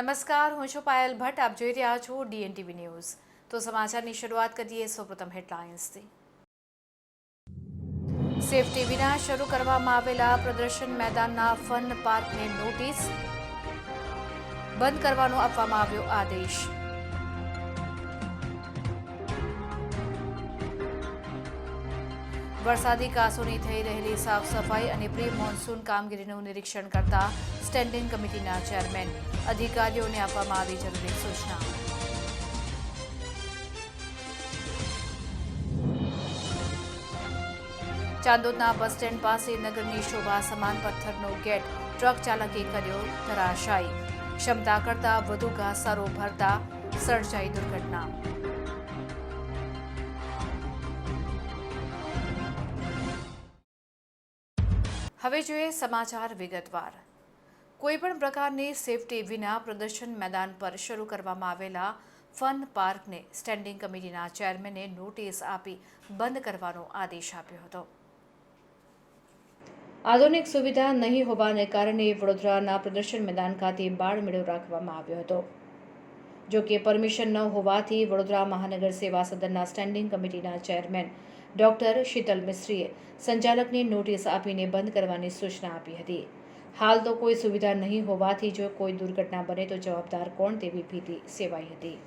નમસ્કાર, હું છું પાયલ ભટ્ટ. આપ જોઈ રહ્યા છો DNTV ન્યૂઝ. તો સમાચારની શરૂઆત કરીએ સૌપ્રથમ હેડલાઇન્સથી. સેફટી વિના શરૂ કરવામાં આવેલા પ્રદર્શન મેદાનના ફન પાર્કને નોટિસ, બંધ કરવાનો આપવામાં આવ્યો આદેશ. વરસાદી કાંસોની થઈ રહેલી સાફ સફાઈ અને પ્રી મોન્સૂન કામગીરીનું નિરીક્ષણ કરતા સ્ટેન્ડિંગ કમિટીના ચેરમેન, અધિકારીઓને આપવામાં આવી જરૂરી સૂચના. ચાંદોદના બસ સ્ટેન્ડ પાસે નગરની શોભા સમાન પથ્થરનો ગેટ ટ્રક ચાલકે કર્યો ધરાશાયી. ક્ષમતા કરતાં વધુ ઘાસચારો ભરતા સર્જાઈ દુર્ઘટના. હવે જોઈએ સમાચાર વિગતવાર. કોઈપણ પ્રકારની સેફટી વિના પ્રદર્શન મેદાન પર શરૂ કરવામાં આવેલા ફન પાર્કને સ્ટેન્ડિંગ કમિટીના ચેરમેને નોટિસ આપી બંધ કરવાનો આદેશ આપ્યો હતો. આધુનિક સુવિધા નહીં હોવાને કારણે વડોદરાના પ્રદર્શન મેદાન ખાતે બાળમેળો રાખવામાં આવ્યો હતો. જો કે પરમિશન ન હોવાથી વડોદરા મહાનગર સેવા સદનના સ્ટેન્ડિંગ કમિટીના ચેરમેન ડોક્ટર શીતલ મિસ્ત્રીએ સંચાલકને નોટિસ આપીને બંધ કરવાની સૂચના આપી હતી. હાલ તો કોઈ સુવિધા નહીં હોવાથી જો કોઈ દુર્ઘટના બને તો જવાબદાર કોણ તેવી ભીતિ સેવાઈ હતી.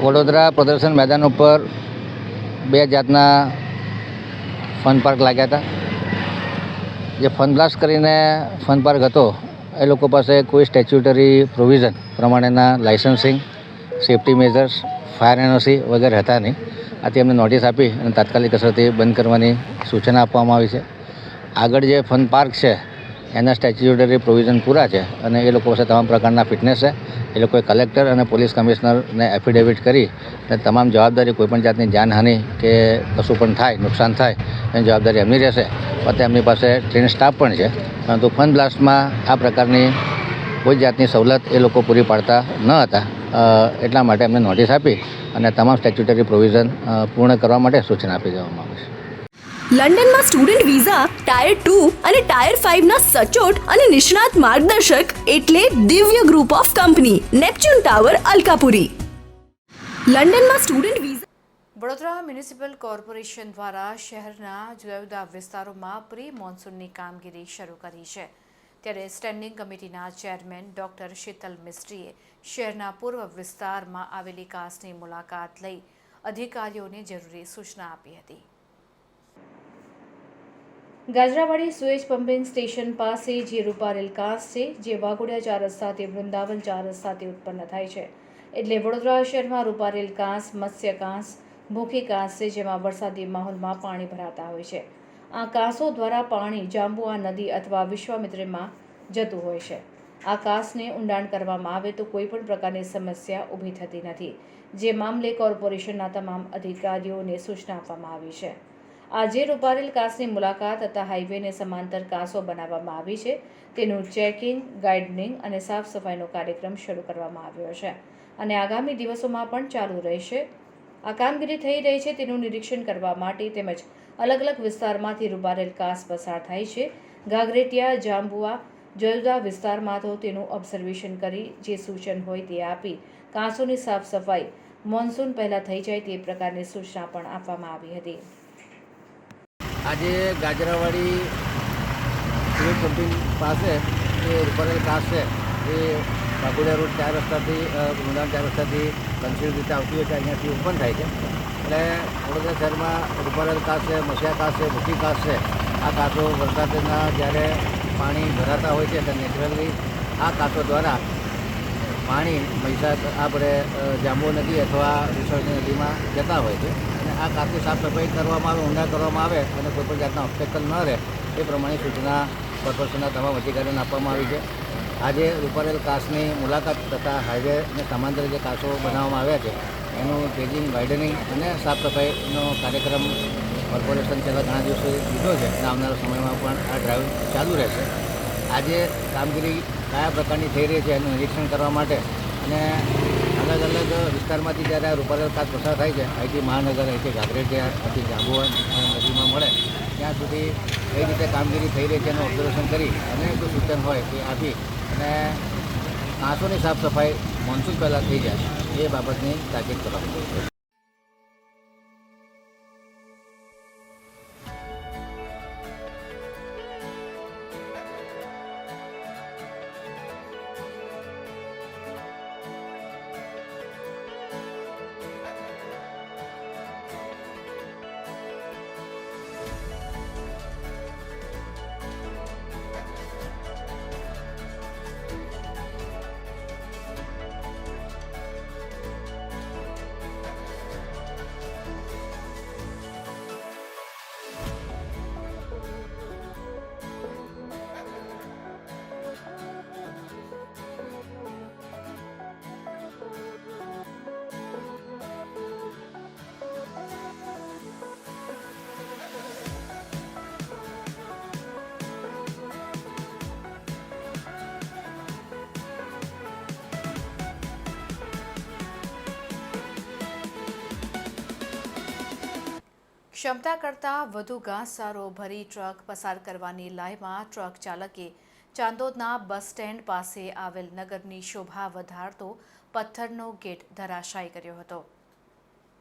વડોદરા પ્રદર્શન મેદાન ઉપર બે જાતના ફન પાર્ક લાગ્યા હતા. જે ફન બ્લાસ્ટ કરીને ફન પાર્ક હતો એ લોકો પાસે કોઈ સ્ટેચ્યુટરી પ્રોવિઝન પ્રમાણેના licensing, safety measures, fire NOC વગેરે હતા નહીં. આથી એમને નોટિસ આપી અને તાત્કાલિક અસરથી બંધ કરવાની સૂચના આપવામાં આવી છે. આગળ જે ફન પાર્ક છે એના સ્ટેચ્યુટરી પ્રોવિઝન પૂરા છે અને એ લોકો પાસે તમામ પ્રકારના ફિટનેસ છે. એ લોકોએ કલેક્ટર અને પોલીસ કમિશનરને એફિડેવિટ કરી અને તમામ જવાબદારી કોઈપણ જાતની જાનહાનિ કે કશું પણ થાય, નુકસાન થાય એની જવાબદારી એમની રહેશે. પોતે એમની પાસે ટ્રેન સ્ટાફ પણ છે, પરંતુ ફન બ્લાસ્ટમાં આ પ્રકારની કોઈ જાતની સવલત એ લોકો પૂરી પાડતા ન હતા. એટલા માટે એમને નોટિસ આપી અને તમામ સ્ટેચ્યુટરી પ્રોવિઝન પૂર્ણ કરવા માટે સૂચના આપી દેવામાં આવી છે. લંડનમાં સ્ટુડન્ટ વિઝા ટાયર 2 અને ટાયર 5 ના સચોટ અને નિષ્ણાત માર્ગદર્શક એટલે Divya group of company, Neptune tower, Alkapuri. લંડનમાં student visa. Vadodara municipal corporation દ્વારા શહેરના જુદા જુદા વિસ્તારોમાં પ્રી મોન્સૂનની કામગીરી શરૂ કરી છે. ત્યારે સ્ટેન્ડિંગ કમિટીના ચેરમેન ડોક્ટર શીતલ મિસ્ત્રીએ શહેરના પૂર્વ વિસ્તારમાં આવેલી કાસની મુલાકાત લઈ અધિકારીઓને જરૂરી સૂચના આપી હતી. ગાજરાવાડી સુએજ પમ્પિંગ સ્ટેશન પાસે જે રૂપારેલ કાંસ છે, જે વાઘોડિયા 4 રસ્તાથી વૃંદાવન 4 રસ્તાથી ઉત્પન્ન થાય છે, એટલે વડોદરા શહેરમાં રૂપારેલ કાંસ, મત્સ્ય કાંસ, ભૂખી કાંસ છે, જેમાં વરસાદી માહોલમાં પાણી ભરાતા હોય છે. આ કાંસો દ્વારા પાણી જાંબુઆ નદી અથવા વિશ્વામિત્રીમાં જતું હોય છે. આ કાંસને ઊંડાણ કરવામાં આવે તો કોઈપણ પ્રકારની સમસ્યા ઊભી થતી નથી. જે મામલે કોર્પોરેશનના તમામ અધિકારીઓને સૂચના આપવામાં આવી છે. આજે રૂપારેલ કાંસની મુલાકાત તથા હાઈવેને સમાંતર કાંસો બનાવવામાં આવી છે, તેનું ચેકિંગ, ગાઇડનિંગ અને સાફ સફાઈનો કાર્યક્રમ શરૂ કરવામાં આવ્યો છે અને આગામી દિવસોમાં પણ ચાલુ રહેશે. આ કામગીરી થઈ રહી છે તેનું નિરીક્ષણ કરવા માટે તેમજ અલગ અલગ વિસ્તારમાંથી રૂપારેલ કાંસ પસાર થાય છે. ઘાઘરેટિયા, જાંબુઆ જુદા જુદા વિસ્તારમાં તો તેનું ઓબ્ઝર્વેશન કરી જે સૂચન હોય તે આપી કાંસોની સાફ સફાઈ મોન્સૂન પહેલાં થઈ જાય તે પ્રકારની સૂચના પણ આપવામાં આવી હતી. આજે ગાજરાવાડી સુએજ પમ્પિંગ પાસે જે રૂપારેલ કાંસ છે એ વાઘોડિયા રોડ 4 રસ્તાથી વૃંદાવન 4 રસ્તાથી કન્સિડર રીતે આવતી હોય છે, અહીંયાથી ઓપન થાય છે. એટલે વડોદરા શહેરમાં રૂપારેલ કાંસ છે, મસિયા કાંસ છે, ભૂખી કાંસ છે. આ કાંસો વરસાદના જ્યારે પાણી ભરાતા હોય છે ત્યારે નેચરલી આ કાંસો દ્વારા પાણી આપણે જાંબુઆ નદી અથવા વિસર્જન નદીમાં જતા હોય છે. અને આ કાંસની સાફ સફાઈ કરવામાં આવે, ઊંડા કરવામાં આવે અને કોઈપણ જાતના ઓબ્સ્ટેકલ ન રહે એ પ્રમાણે સૂચના કોર્પોરેશનના તમામ અધિકારીઓને આપવામાં આવી છે. આજે રૂપારેલ કાંસની મુલાકાત તથા હાઈવેને સમાંતર જે કાંસો બનાવવામાં આવ્યા છે એનું ડ્રેજિંગ વાઇડનિંગ અને સાફ સફાઈનો કાર્યક્રમ કોર્પોરેશન છેલ્લા ઘણા દિવસોથી લીધો છે અને આવનારા સમયમાં પણ આ ડ્રાઈવ ચાલુ રહેશે. આજે કામગીરી કયા પ્રકારની થઈ રહી છે એનું નિરીક્ષણ કરવા માટે અને અલગ અલગ વિસ્તારમાંથી જ્યારે આ રૂપારેલ ખાત પસાર થાય છે, અહીંથી મહાનગર, અહીંથી ગાગરેટિયા, અહીંથી જાંબુવન નદીમાં મળે ત્યાં સુધી કઈ રીતે કામગીરી થઈ રહી છે એનું ઓબ્ઝર્વેશન કરી અને કોઈ સૂચન હોય એ આપી અને કાંસોની સાફ સફાઈ મોન્સૂન પહેલાં થઈ જાય એ બાબતની તાકીદ કરવામાં આવી છે. ક્ષમતા કરતાં વધુ ઘાસચારો ભરી ટ્રક પસાર કરવાની લાઈમાં ટ્રક ચાલકે ચાંદોદના બસ સ્ટેન્ડ પાસે આવેલ નગરની શોભા વધારતો પથ્થરનો ગેટ ધરાશાયી કર્યો હતો.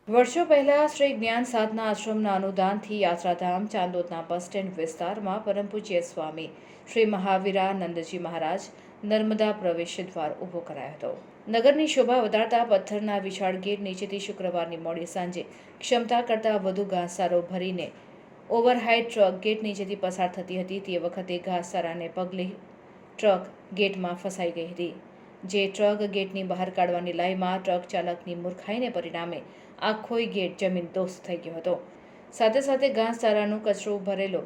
વર્ષો પહેલા શ્રી જ્ઞાન સાધના આશ્રમના અનુદાનથી યાત્રાધામ ચાંદોદના બસ સ્ટેન્ડ વિસ્તારમાં પરમ પૂજ્ય સ્વામી શ્રી મહાવીરાનંદજી મહારાજ નર્મદા પ્રવેશ દ્વાર ઊભો કરાયો હતો. નગરની શોભા વધારતા પથ્થરના વિશાળ ગેટ નીચેથી શુક્રવારની મોડી સાંજે ક્ષમતા કરતાં વધુ ઘાસચારો ભરીને ઓવરહાઇડ ટ્રક ગેટ નીચેથી પસાર થતી હતી. તે વખતે ઘાસચારાને પગલે ટ્રક ગેટમાં ફસાઈ ગઈ હતી, જે ટ્રક ગેટની બહાર કાઢવાની લાઈમાં ટ્રક ચાલકની મૂર્ખાઈને પરિણામે આખોય ગેટ જમીનદોસ્ત થઈ ગયો હતો. સાથે સાથે ઘાસચારાનો કચરો ભરેલો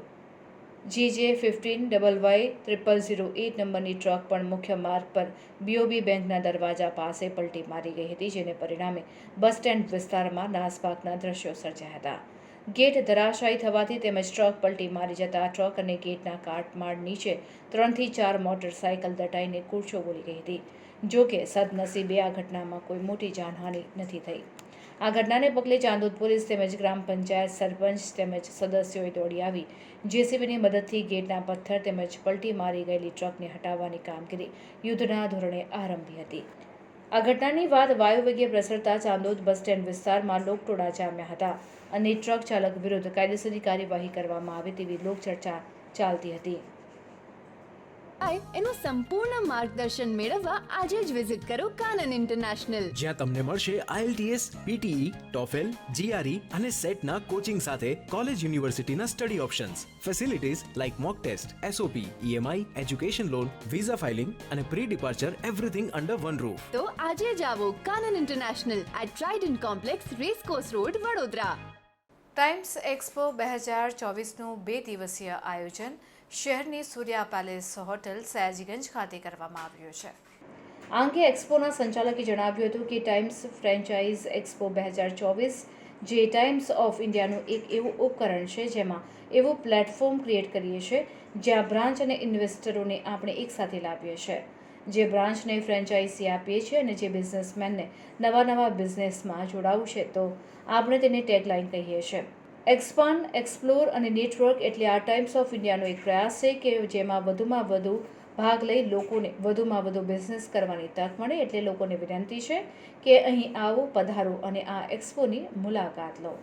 GJ15YY0008 નંબરની ટ્રક પણ મુખ્ય માર્ગ પર BOB બેંકના દરવાજા પાસે પલટી મારી ગઈ હતી, જેને પરિણામે બસ સ્ટેન્ડ વિસ્તારમાં નાસભાગના દ્રશ્યો સર્જાયા હતા. ગેટ ધરાશાયી થવાથી તેમજ ટ્રક પલટી મારી જતા ટ્રક અને ગેટના કાટમાળ નીચે 3 થી 4 મોટરસાયકલ દટાઈને કૂચો બોલી ગઈ હતી. જો કે સદનસીબે આ ઘટનામાં કોઈ મોટી જાનહાનિ નથી થઈ. આ ઘટનાને પગલે ચાંદોદ પોલીસ તેમજ ગ્રામ પંચાયત સરપંચ તેમજ સદસ્યોએ દોડી આવી JCBની મદદથી ગેટના પથ્થર તેમજ પલટી મારી ગયેલી ટ્રકને હટાવવાની કામગીરી યુદ્ધના ધોરણે આરંભી હતી. આ ઘટનાની વાત વાયુવેગે પ્રસરતા ચાંદોદ બસ સ્ટેન્ડ વિસ્તારમાં લોકટોળા જામ્યા હતા અને ટ્રક ચાલક વિરુદ્ધ કાયદેસરની કાર્યવાહી કરવામાં આવે તેવી લોકચર્ચા ચાલતી હતી. એનું સંપૂર્ણ માર્ગદર્શન મેળવવા આજે જ વિઝિટ કરો કાનન ઇન્ટરનેશનલ, જ્યાં તમને મળશે IELTS, PTE, TOEFL, GRE અને સેટના કોચિંગ સાથે કોલેજ યુનિવર્સિટીના study options, facilities like mock test, SOP, EMI, education loan, visa filing અને pre departure everything under one roof. તો આજે જ આવો Kanan international at Trident complex, racecourse road, Vadodara. Times Expo 2024નું 2 દિવસીય આયોજન શહેરની સૂર્યા પેલેસ હોટલ સયાજીગંજ ખાતે કરવામાં આવ્યું છે. આ અંગે એક્સપોના સંચાલકે જણાવ્યું હતું કે ટાઈમ્સ ફ્રેન્ચાઇઝ એક્સપો 2024 જે ટાઈમ્સ ઓફ ઇન્ડિયાનું એક એવું ઉપકરણ છે જેમાં એવું પ્લેટફોર્મ ક્રિએટ કરીએ છીએ જ્યાં બ્રાન્ચ અને ઇન્વેસ્ટરોને આપણે એકસાથે લાવીએ છીએ, જે બ્રાન્ચને ફ્રેન્ચાઇઝી આપીએ છીએ અને જે બિઝનેસમેનને નવા બિઝનેસમાં જોડાવવું છે તો આપણે તેને ટેગલાઇન કહીએ છીએ. એક્સપાન્ડ, એક્સપ્લોર અને નેટવર્ક એટલે આ ટાઈમ્સ ઓફ ઇન્ડિયાનો એક પ્રયાસ છે કે જેમાં વધુમાં વધુ ભાગ લઈ લોકોને વધુમાં વધુ બિઝનેસ કરવાની તક મળે. એટલે લોકોને વિનંતી છે કે અહીં આવો, પધારો અને આ એક્સપોની મુલાકાત લો.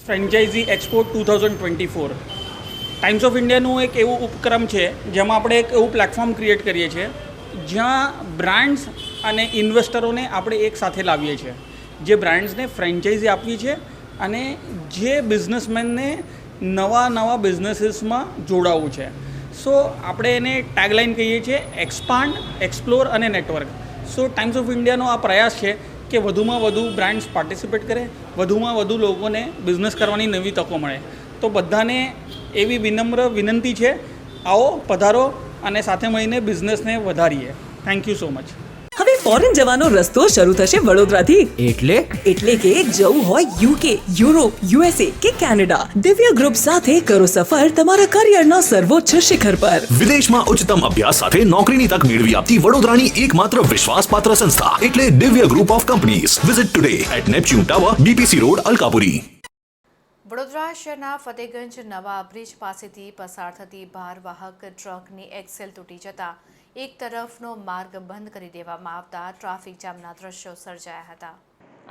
ફ્રેન્ચાઇઝી એક્સપો 2024 ટાઈમ્સ ઓફ ઇન્ડિયાનું એક એવું ઉપક્રમ છે જેમાં આપણે એક એવું પ્લેટફોર્મ ક્રિએટ કરીએ છીએ જ્યાં બ્રાન્ડ્સ અને ઇન્વેસ્ટરોને આપણે એક સાથે લાવીએ છીએ, જે બ્રાન્ડ્સને ફ્રેન્ચાઇઝી આપવી છે અને જે બિઝનેસમેનને નવા બિઝનેસીસમાં જોડાવવું છે. સો આપણે એને ટેગલાઇન કહીએ છીએ એક્સપાન્ડ, એક્સપ્લોર અને નેટવર્ક. સો ટાઈમ્સ ઓફ ઇન્ડિયાનો આ પ્રયાસ છે કે વધુમાં વધુ બ્રાન્ડ્સ પાર્ટિસિપેટ કરે, વધુમાં વધુ લોકોને બિઝનેસ કરવાની નવી તકો મળે. તો બધાને એવી વિનમ્ર વિનંતી છે, આવો પધારો અને સાથે મળીને બિઝનેસને વધારીએ. Thank you so much. હવે ફોરેન જવાનો રસ્તો શરૂ થશે વડોદરાથી. એટલે કે જવું હોય યુકે, યુરોપ, યુએસએ કે કેનેડા, દિવ્ય ગ્રુપ સાથે કરો સફર તમારા કરિયરના સર્વોચ્ચ શિખર પર. વિદેશમાં ઉચ્ચતમ અભ્યાસ સાથે નોકરીની તક મેળવી આપતી વડોદરાની એકમાત્ર વિશ્વાસપાત્ર સંસ્થા એટલે Divya group of companies. Visit today at Neptune Tower, BPC road, Alkapuri. Vadodara શહેરના ફતેગંજ નવા બ્રિજ પાસેથી પસાર થતી ભારવાહક ટ્રકની એક્સેલ તૂટી જતાં એક તરફનો માર્ગ બંધ કરી દેવામાં આવતા ટ્રાફિક જામના દ્રશ્યો સર્જાયા હતા.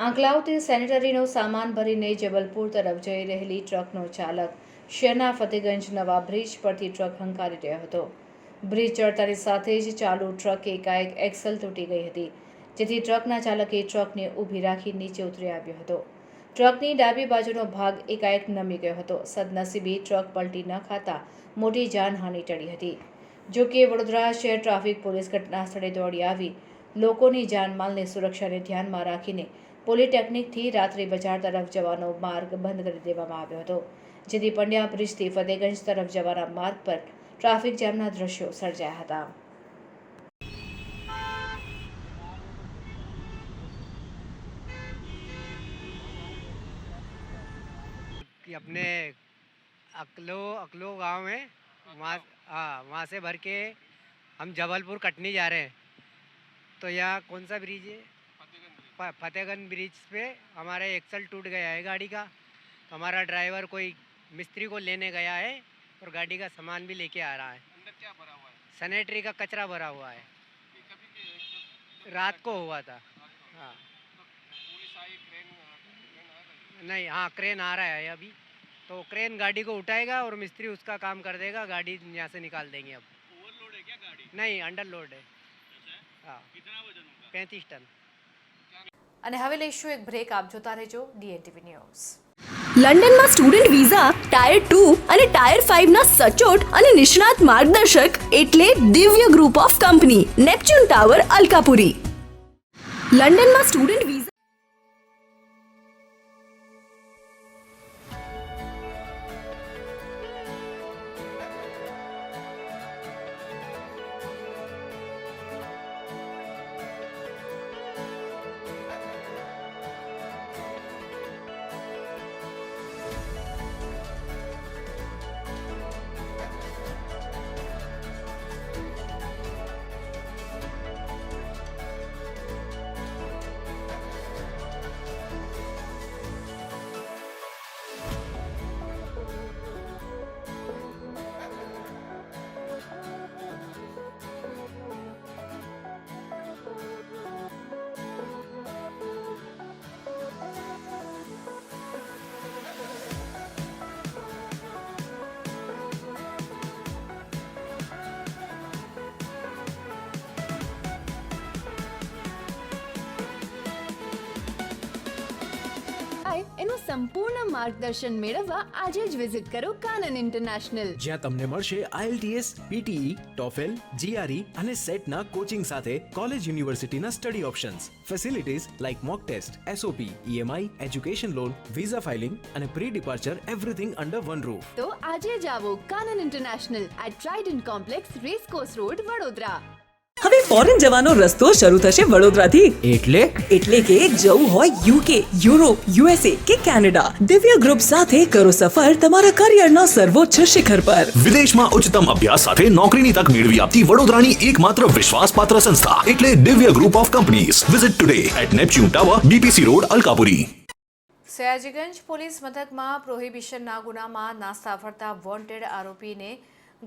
આંકલાવથી સેનેટરીનો સામાન ભરીને જબલપુર તરફ જઈ રહેલી ટ્રકનો ચાલક શહેરના ફતેગંજ નવા બ્રિજ પરથી ટ્રક હંકારી રહ્યો હતો. બ્રિજ ચડતાની સાથે જ ચાલુ ટ્રકે એકાએક એક્સેલ તૂટી ગઈ હતી, જેથી ટ્રકના ચાલકે ટ્રકને ઊભી રાખી નીચે ઉતરી આવ્યો હતો. ટ્રકની ડાબી બાજુનો ભાગ એકાએક નમી ગયો હતો. સદનસીબે ટ્રક પલટી ન ખાતા મોટી જાનહાનિ ટળી હતી. જો કે વડોદરા શહેર ટ્રાફિક પોલીસ ઘટના સ્થળે દોડી આવી લોકોની જાનમાલની સુરક્ષાને ધ્યાનમાં રાખીને પોલિટેકનિકથી રાત્રિ બજાર તરફ જવાનો માર્ગ બંધ કરી દેવામાં આવ્યો હતો, જેથી પંડ્યા બ્રિજથી ફતેગંજ તરફ જવાના માર્ગ પર ટ્રાફિક જામના દ્રશ્યો સર્જાયા હતા. अपने अकलो गांव में वहाँ से भर के हम जबलपुर कटनी जा रहे हैं. तो यहाँ कौन सा ब्रिज है? फतेहगंज ब्रिज पे हमारे एक्सल टूट गया है गाड़ी का. तो हमारा ड्राइवर कोई मिस्त्री को लेने गया है और गाड़ी का सामान भी लेके आ रहा है. अंदर क्या भरा हुआ है? सैनिटरी का कचरा भरा हुआ है. रात को हुआ था. हाँ, नहीं, हाँ क्रेन आ रहा है अभी. तो क्रेन गाड़ी को उठाएगा और मिस्त्री उसका काम कर देगा, गाड़ी यहाँ से निकाल देंगे. अब ओवरलोड है क्या गाड़ी? नहीं, अंडर लोड है. हाँ. कितना वजन होगा? 35 टन. અને હવે લઈશું એક બ્રેક. આપ જોતા રહેજો DNTV ન્યૂઝ. લંડનમાં સ્ટુડન્ટ વિઝા, ટાયર 2 અને ટાયર 5 ના સચોટ અને નિષ્ણાત માર્ગદર્શક એટલે Divya group of company, Neptune tower, Alkapuri. લંડનમાં સ્ટુડન્ટ વિઝા એનું સંપૂર્ણ માર્ગદર્શન મેળવવા આજે જ વિઝિટ કરો કાનન ઇન્ટરનેશનલ, જ્યાં તમને મળશે IELTS, PTE, TOEFL, GRE અને સેટના કોચિંગ સાથે કોલેજ યુનિવર્સિટીના study options, facilities like mock test, SOP, EMI, education loan, visa filing અને pre departure everything under one roof. તો આજે જ આવો Kanan international at Trident complex, racecourse road, Vadodara. હવે ફોરેન જવાનો રસ્તો શરૂ થશે વડોદરાથી. એટલે કે જવું હોય યુકે, યુરોપ, યુએસએ કે કેનેડા, દિવ્ય ગ્રુપ સાથે કરો સફર તમારા કરિયરના સર્વોચ્ચ શિખર પર. વિદેશમાં ઉચ્ચતમ અભ્યાસ સાથે નોકરીની તક મેળવી આપતી વડોદરાની એકમાત્ર વિશ્વાસપાત્ર સંસ્થા એટલે Divya group of companies. Visit today at Neptune Tower, BPC road, Alkapuri. Sayajiganj police મથકમાં પ્રોહિબિશનના ગુનામાં નાસ્તા ફરતા વોન્ટેડ આરોપીને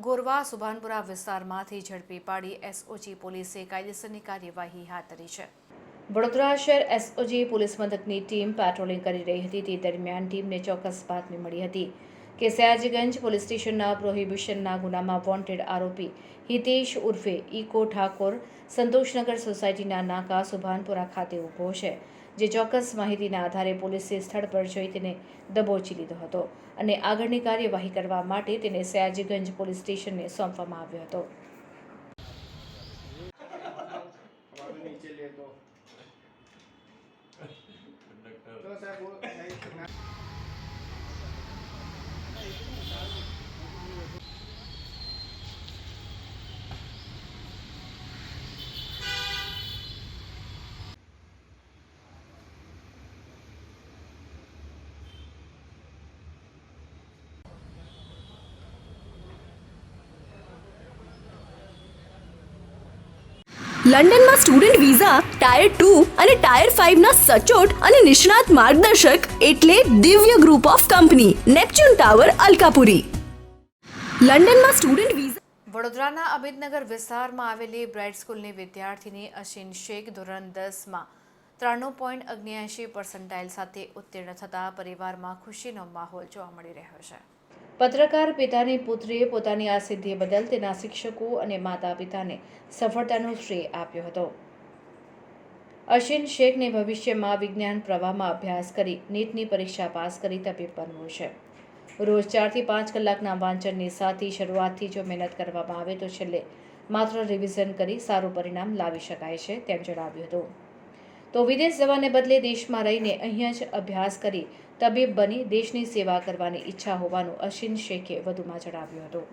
ગોરવા સુભાનપુરા વિસ્તારમાંથી ઝડપી પાડી SOG પોલીસે કાયદેસરની કાર્યવાહી હાથ ધરી છે. વડોદરા શહેર એસઓજી પોલીસ મથકની ટીમ પેટ્રોલિંગ કરી રહી હતી તે દરમિયાન ટીમને ચોક્કસ બાતમી મળી હતી કે સયાજીગંજ પોલીસ સ્ટેશનના પ્રોહિબિશનના ગુનામાં વોન્ટેડ આરોપી હિતેશ ઉર્ફે ઇકો ઠાકોર સંતોષનગર સોસાયટીના નાકા સુભાનપુરા ખાતે ઊભો છે, જે ચોક્કસ માહિતીના આધારે પોલીસે સ્થળ પર જઈ તેને દબોચી લીધો હતો અને આગળની કાર્યવાહી કરવા માટે તેને સયાજીગંજ પોલીસ સ્ટેશનને સોંપવામાં આવ્યો હતો. લંડનમાં સ્ટુડન્ટ વિઝા ટાયર 2 અને ટાયર 5 ના સચોટ અને નિષ્ણાત માર્ગદર્શક એટલે Divya group of company, Neptune tower, Alkapuri. લંડનમાં સ્ટુડન્ટ વિઝા. વડોદરાના અમિતનગર વિસ્તારમાં આવેલી બ્રાઇટ સ્કૂલની વિદ્યાર્થીની અશીન શેખ ધોરણ 10માં 93.79% સાથે ઉત્તીર્ણ થતા પરિવારમાં ખુશીનો માહોલ જોવા મળી રહ્યો છે. પત્રકાર પિતાની પુત્રીએ પોતાની આ સિદ્ધિ બદલ તેના શિક્ષકો અને માતા પિતાને સફળતાનો શ્રેય આપ્યો હતો. અશીન શેખને ભવિષ્યમાં વિજ્ઞાન પ્રવાહમાં અભ્યાસ કરી નીટની પરીક્ષા પાસ કરી તબીબ બનવું છે. રોજ 4 થી 5 કલાકના વાંચનની સાથે શરૂઆતથી જો મહેનત કરવામાં આવે તો છેલ્લે માત્ર રિવિઝન કરી સારું પરિણામ લાવી શકાય છે, તેમ જણાવ્યું હતું. તો વિદેશ જવાને બદલે દેશમાં રહીને અહીંયા જ અભ્યાસ કરી તબીબ બની દેશની સેવા કરવાની ઈચ્છા હોવાનું અશીન શેખે વધુમાં જણાવ્યું હતું.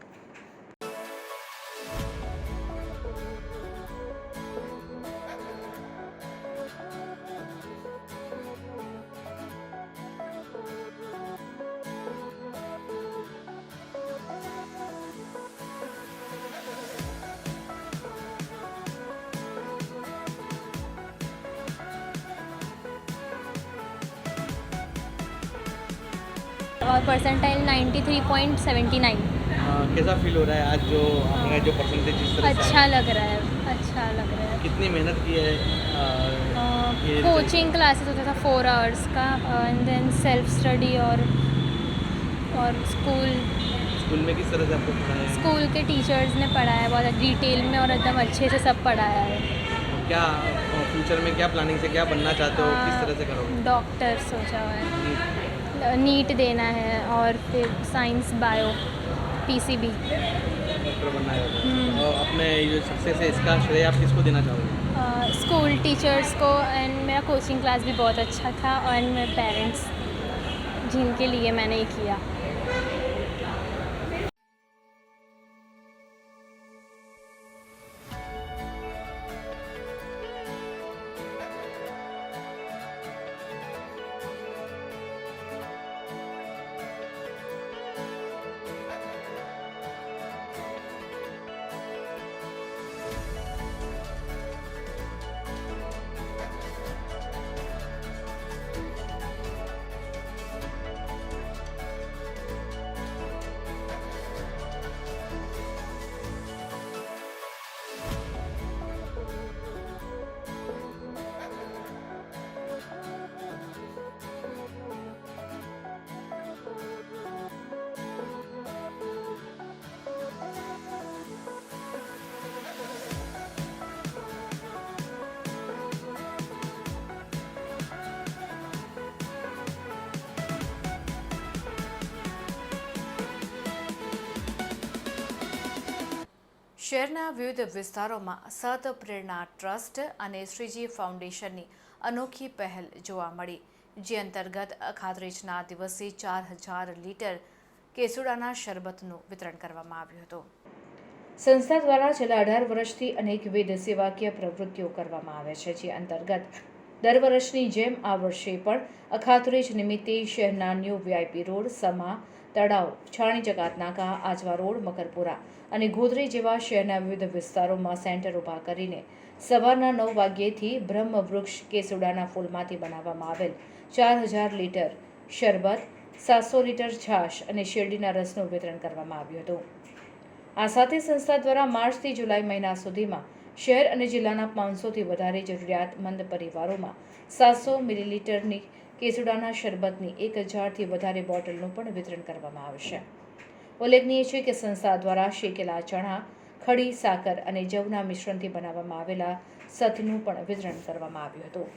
और परसेंटाइल 93.79. कैसा फील हो रहा है आज जो आपने जो परसेंटेज जिस तरह से अच्छा लग रहा है, अच्छा लग रहा है. कितनी मेहनत की है कोचिंग क्लासेस होता था 4 आवर्स का एंड देन सेल्फ स्टडी और स्कूल में किस तरह से आपको पढ़ाया है? स्कूल के टीचर्स ने पढ़ाया बहुत डिटेल में और एकदम अच्छे से सब पढ़ाया है. क्या फ्यूचर में क्या प्लानिंग से क्या बनना चाहते हो, किस तरह से करोगे? डॉक्टर सोचा हुआ है, नीट देना है और फिर साइंस बायो पीसीबी डॉक्टर बनना है. और अपने ये सक्सेस है इसका श्रेय आप किसको देना चाहोगे? स्कूल टीचर्स को एंड मेरा कोचिंग क्लास भी बहुत अच्छा था और मेरे पेरेंट्स जिनके लिए मैंने ये किया. શહેરના વિવિધ વિસ્તારોમાં સત પ્રેરણા ટ્રસ્ટ અને શ્રીજી ફાઉન્ડેશનની અનોખી પહેલ જોવા મળી, જે અંતર્ગત અખાત્રીજના દિવસે 4000 લીટર કેસુડાના શરબતનું વિતરણ કરવામાં આવ્યું હતું. સંસ્થા દ્વારા છેલ્લા 18 વર્ષથી અનેકવિધ સેવાકીય પ્રવૃત્તિઓ કરવામાં આવે છે, જે અંતર્ગત દર વર્ષની જેમ આ વર્ષે પણ અખાત્રીજ નિમિત્તે શહેરના ન્યૂ વીઆઈપી રોડ, સમા, તળાવ, છાણી જકાત નાકા, આજવા રોડ, મકરપુરા અને ગોધરી જેવા શહેરના વિવિધ વિસ્તારોમાં સેન્ટર ઊભા કરીને સવારના 9 વાગ્યેથી બ્રહ્મવૃક્ષ કેસુડાના ફૂલમાંથી બનાવવામાં આવેલ 4000 લીટર શરબત, 700 લીટર છાશ અને શેરડીના રસનું વિતરણ કરવામાં આવ્યું હતું. આ સાથે સંસ્થા દ્વારા માર્ચથી જુલાઈ મહિના સુધીમાં શહેર અને જિલ્લાના 500થી વધારે જરૂરિયાતમંદ પરિવારોમાં 700 મિલીલીટરની કેસુડાના શરબતની 1000થી વધારે બોટલનું પણ વિતરણ કરવામાં આવશે. ઉલ્લેખનીય છે કે સંસ્થા દ્વારા શેકેલા ચણા, ખડી સાકર અને જવના મિશ્રણથી બનાવવામાં આવેલા સથનું પણ વિતરણ કરવામાં આવ્યું હતું.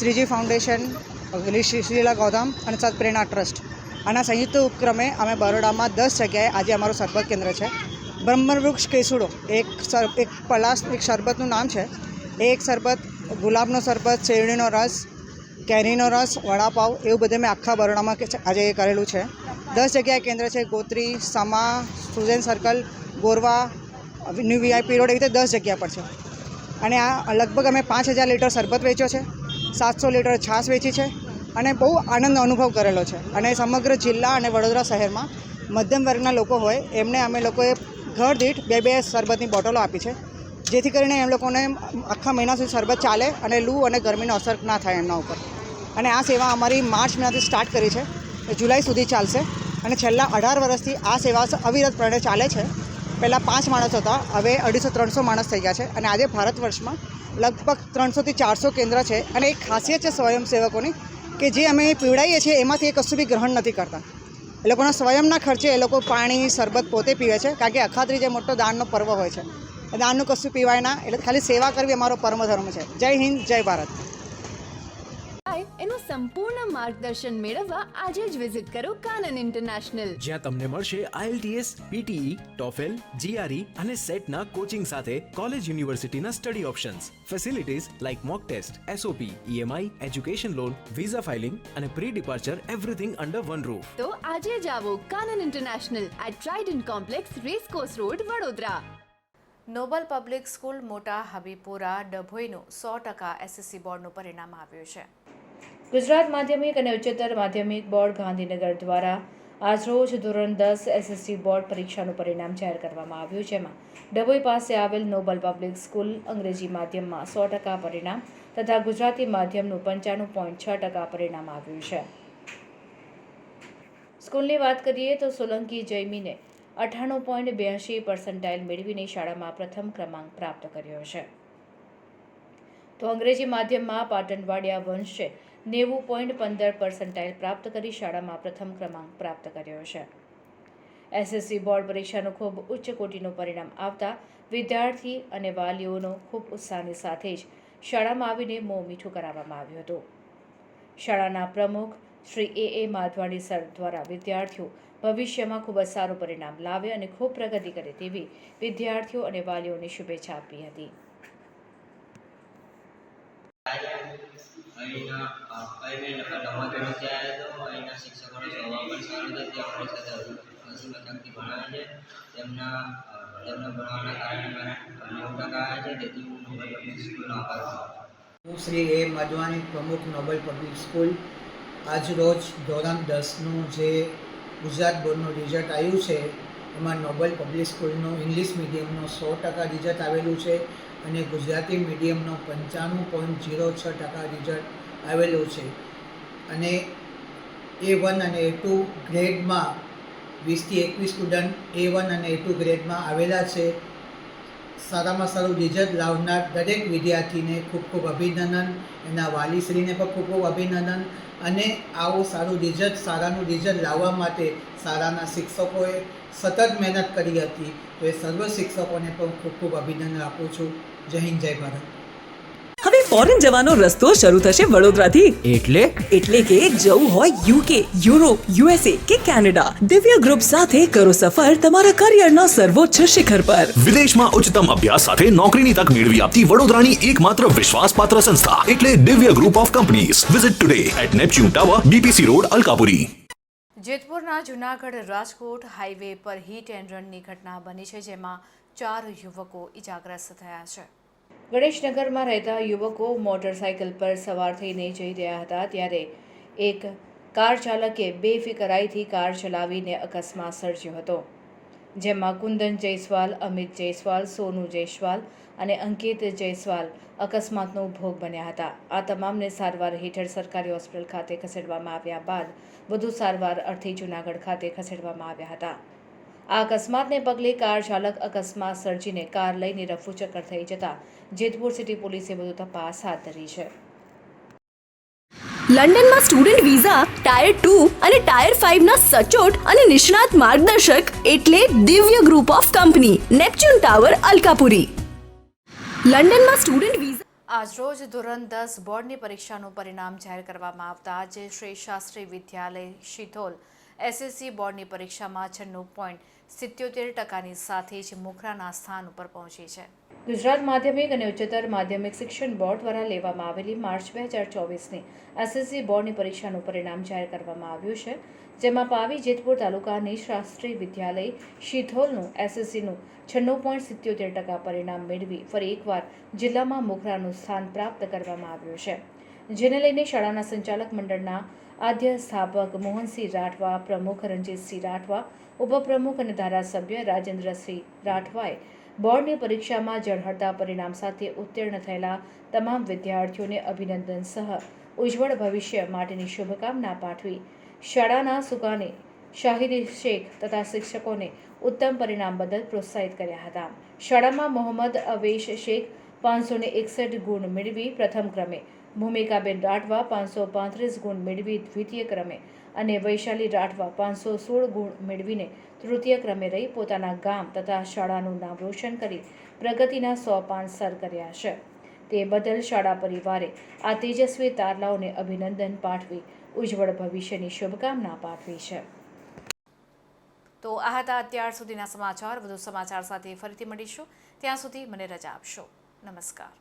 શ્રીજી ફાઉન્ડેશન, શ્રીલા ગૌતમ અને સત્પ્રેરણા ટ્રસ્ટ આના સંયુક્ત ઉપક્રમે અમે બરોડામાં 10 જગ્યાએ આજે અમારું સરબત કેન્દ્ર છે. બ્રહ્મવૃક્ષ કેસુડો એક શરબતનું નામ છે. એ એક શરબત, ગુલાબનો શરબત, શેરડીનો રસ, કેરીનો રસ, વડાપાવ એવું બધું મેં આખા બરોડામાં આજે કરેલું છે. 10 જગ્યાએ કેન્દ્ર છે. Gotri, Sama, Susen circle, Gorwa, new VIP road, એવી રીતે 10 જગ્યા પર છે. અને આ લગભગ અમે 5000 લીટર શરબત વેચ્યો છે, 700 લીટર છાશ વેચી છે અને બહુ આનંદનો અનુભવ કરેલો છે. અને સમગ્ર જિલ્લા અને વડોદરા શહેરમાં મધ્યમ વર્ગના લોકો હોય એમને અમે લોકોએ ઘર દીઠ 2 શરબતની બોટલો આપી છે, જેથી કરીને એમ લોકોને આખા મહિના સુધી શરબત ચાલે અને લૂ અને ગરમીનો અસર ના થાય એમના ઉપર. અને આ સેવા અમારી માર્ચ મહિનાથી સ્ટાર્ટ કરી છે, જુલાઈ સુધી ચાલશે અને છેલ્લા 18 વર્ષથી આ સેવા અવિરતપણે ચાલે છે. પહેલાં 5 માણસ હતા, હવે 250-300 માણસ થઈ ગયા છે. અને આજે ભારત વર્ષમાં લગભગ 300થી 400 કેન્દ્ર છે. અને એક ખાસિયત છે સ્વયંસેવકોની કે જે અમે પીવડાવીએ છીએ એમાંથી એ કશું બી ગ્રહણ નથી કરતા. એ લોકોના સ્વયંના ખર્ચે એ લોકો પાણી, શરબત પોતે પીવે છે, કારણ કે અખાત્રી જે મોટો દાનનો પર્વ હોય છે, દાનનું કશું પીવાય ના, એટલે ખાલી સેવા કરવી અમારો પરમ ધર્મ છે. જય હિન્દ, જય ભારત. એનું સંપૂર્ણ માર્ગદર્શન મેળવવા આજે જ વિઝિટ કરો કાનન ઇન્ટરનેશનલ, જ્યાં તમને મળશે IELTS, PTE, TOEFL, GRE અને સેટના કોચિંગ સાથે કોલેજ યુનિવર્સિટીના study options, facilities like mock test, SOP, EMI, education loan, visa filing અને pre departure everything under one roof. તો આજે જ આવો Kanan international at Trident complex, racecourse road, Vadodara. Noble public school મોટા હબીપુરા ડભોઈનું 100% SSC બોર્ડનું પરિણામ આવ્યું છે. ગુજરાત માધ્યમિક અને ઉચ્ચતર માધ્યમિક બોર્ડ ગાંધીનગર દ્વારા આજરોજ ધોરણ 10 SSC બોર્ડ પરીક્ષાનું પરિણામ જાહેર કરવામાં આવ્યું, જેમાં ડભોઈ પાસે આવેલ નોબલ પબ્લિક સ્કૂલ અંગ્રેજી માધ્યમમાં 100% પરિણામ તથા ગુજરાતી માધ્યમનું 95.6% પરિણામ આવ્યું છે. સ્કૂલની વાત કરીએ તો સોલંકી જયમીને 98.82% મેળવીને શાળામાં પ્રથમ ક્રમાંક પ્રાપ્ત કર્યો છે. તો અંગ્રેજી માધ્યમમાં પાટણવાડિયા વંશે 90.15% પ્રાપ્ત કરી શાળામાં પ્રથમ ક્રમાંક પ્રાપ્ત કર્યો છે. SSC બોર્ડ પરીક્ષાનું ખૂબ ઉચ્ચ કોટીનું પરિણામ આવતા વિદ્યાર્થી અને વાલીઓનો ખૂબ ઉત્સાહની સાથે જ શાળામાં આવીને મોં મીઠું કરાવવામાં આવ્યું હતું. શાળાના પ્રમુખ શ્રી A. માધવાણી સર દ્વારા વિદ્યાર્થીઓ ભવિષ્યમાં ખૂબ જ સારું પરિણામ લાવે અને ખૂબ પ્રગતિ કરે તેવી વિદ્યાર્થીઓ અને વાલીઓને શુભેચ્છા આપી હતી. અહીંના રમતોથી આવ્યા તો અહીંના શિક્ષકોનો સ્વભાવ પણ સારો છે. તે અમારી સાથે હસી મજાકથી ભણાવે છે. તેમના ભણવાના કારણે મારા 90% આવ્યા છે. તેથી હું નોબલ પબ્લિક સ્કૂલનો આભાર માનું છું. હું શ્રી A. માધવાની, પ્રમુખ નોબલ પબ્લિક સ્કૂલ. આજ રોજ ધોરણ 10નું જે ગુજરાત બોર્ડનું રિઝલ્ટ આવ્યું છે એમાં નોબલ પબ્લિક સ્કૂલનો ઇંગ્લિશ મીડિયમનો 100% રિઝલ્ટ આવેલું છે અને ગુજરાતી મીડિયમનો 95.06% રિઝલ્ટ આવેલું છે. અને A1 અને A2 ગ્રેડમાં 20 થી 21 સ્ટુડન્ટ A1 અને A2 ગ્રેડમાં આવેલા છે. સારામાં સારું રિઝલ્ટ લાવનાર દરેક વિદ્યાર્થીને ખૂબ ખૂબ અભિનંદન, એના વાલીશ્રીને પણ ખૂબ ખૂબ અભિનંદન. અને આવું સારાનું રિઝલ્ટ લાવવા માટે શાળાના શિક્ષકોએ સતત મહેનત કરી હતી. તો એ સર્વ શિક્ષકોને પણ ખૂબ ખૂબ અભિનંદન આપું છું. જય હિન્દ, જય ભારત. હવે ફોરેન જવાનો રસ્તો શરૂ થશે વડોદરાથી. એટલે કે જવું હોય UK, યુરોપ, USA કે કેનેડા, દિવ્ય ગ્રુપ સાથે કરો સફર તમારા કરિયરના સર્વોચ્ચ શિખર પર. વિદેશમાં ઉચ્ચતમ અભ્યાસ સાથે નોકરીની તક મેળવી આપતી વડોદરાની એકમાત્ર વિશ્વાસપાત્ર સંસ્થા એટલે Divya group of companies. Visit today at Neptune tower, BPC road, Alkapuri. જેતપુરના જૂનાગઢ રાજકોટ હાઈવે પર હિટ એન્ડ રનની ઘટના બની છે, જેમાં 4 યુવકો ઇજાગ્રસ્ત થયા છે. ગણેશનગરમાં રહેતા યુવકો મોટરસાઇકલ પર સવાર થઈને જઈ રહ્યા હતા ત્યારે એક કાર ચાલકે બેફિકરાઈથી કાર ચલાવીને અકસ્માત સર્જ્યો હતો, જેમાં કુંદન જયસ્વાલ, અમિત જયસ્વાલ, સોનુ જયસ્વાલ અને અંકિત જયસ્વાલ અકસ્માતનો ભોગ બન્યા હતા. આ તમામને સારવાર હેઠળ સરકારી હોસ્પિટલ ખાતે ખસેડવામાં આવ્યા બાદ વધુ સારવાર અર્થે જૂનાગઢ ખાતે ખસેડવામાં આવ્યા હતા. આ અકસ્માતને પગલે કાર ચાલક અકસ્માત સર્જીને કાર લઈને રફુચક્કર થઈ જતા જેતપુર સિટી પોલીસે વધુ તપાસ હાથ ધરી છે. લંડનમાં સ્ટુડન્ટ વિઝા ટાયર 2 અને ટાયર 5 ના સચોટ અને નિષ્ણાત માર્ગદર્શક એટલે Divya group of company, Neptune tower, Alkapuri. લંડનમાં સ્ટુડન્ટ વિઝા આજરોજ ધોરણ 10 બોર્ડની પરીક્ષાનું પરિણામ જાહેર કરવામાં આવતા આજે શ્રી શાસ્ત્રી વિદ્યાલય શિથોલ SSC બોર્ડની પરીક્ષામાં 96.77% સાથે જ મોખરાના સ્થાન ઉપર પહોંચી છે. ગુજરાત માધ્યમિક અને ઉચ્ચતર માધ્યમિક શિક્ષણ બોર્ડ દ્વારા લેવામાં આવેલી માર્ચ 2024ની SSC બોર્ડની પરીક્ષાનું પરિણામ જાહેર કરવામાં આવ્યું છે, જેમાં પાવી જેતપુર તાલુકાની શાસ્ત્રી વિદ્યાલય શિથોલનું SSCનું 96.77% પરિણામ મેળવી ફરી એકવાર જિલ્લામાં મોખરાનું સ્થાન પ્રાપ્ત કરવામાં આવ્યું છે, જેને લઈને શાળાના સંચાલક મંડળના આદ્ય સ્થાપક મોહનસિંહ રાઠવા, પ્રમુખ રણજીતસિંહ રાઠવા, ઉપપ્રમુખ અને ધારાસભ્ય રાજેન્દ્રસિંહ રાઠવાએ બોર્ડની પરીક્ષામાં ઝળહળતા પરિણામ સાથે ઉત્તીર્ણ થયેલા તમામ વિદ્યાર્થીઓને અભિનંદન સહ ઉજ્જવળ ભવિષ્ય માટેની શુભકામના પાઠવી શાળાના સુકાની શાહિદી શેખ તથા શિક્ષકોને ઉત્તમ પરિણામ બદલ પ્રોત્સાહિત કર્યા હતા. શાળામાં મોહમ્મદ અવેશ શેખ 561 ગુણ મેળવી પ્રથમ ક્રમે, ભૂમિકાબેન રાઠવા 535 ગુણ મેળવી દ્વિતીય ક્રમે અને વૈશાલી રાઠવા 516 ગુણ મેળવીને તૃતીય ક્રમે રહી પોતાના ગામ તથા શાળાનું નામ રોશન કરી પ્રગતિના 100 પાન સર કર્યા છે. તે બદલ શાળા પરિવારે આ તેજસ્વી તારલાઓને અભિનંદન પાઠવી ઉજ્જવળ ભવિષ્યની શુભકામના પાઠવી છે. તો આ હતા અત્યાર સુધીના સમાચાર. વધુ સમાચાર સાથે ફરીથી મળીશું. ત્યાં સુધી મને રજા આપશો. નમસ્કાર.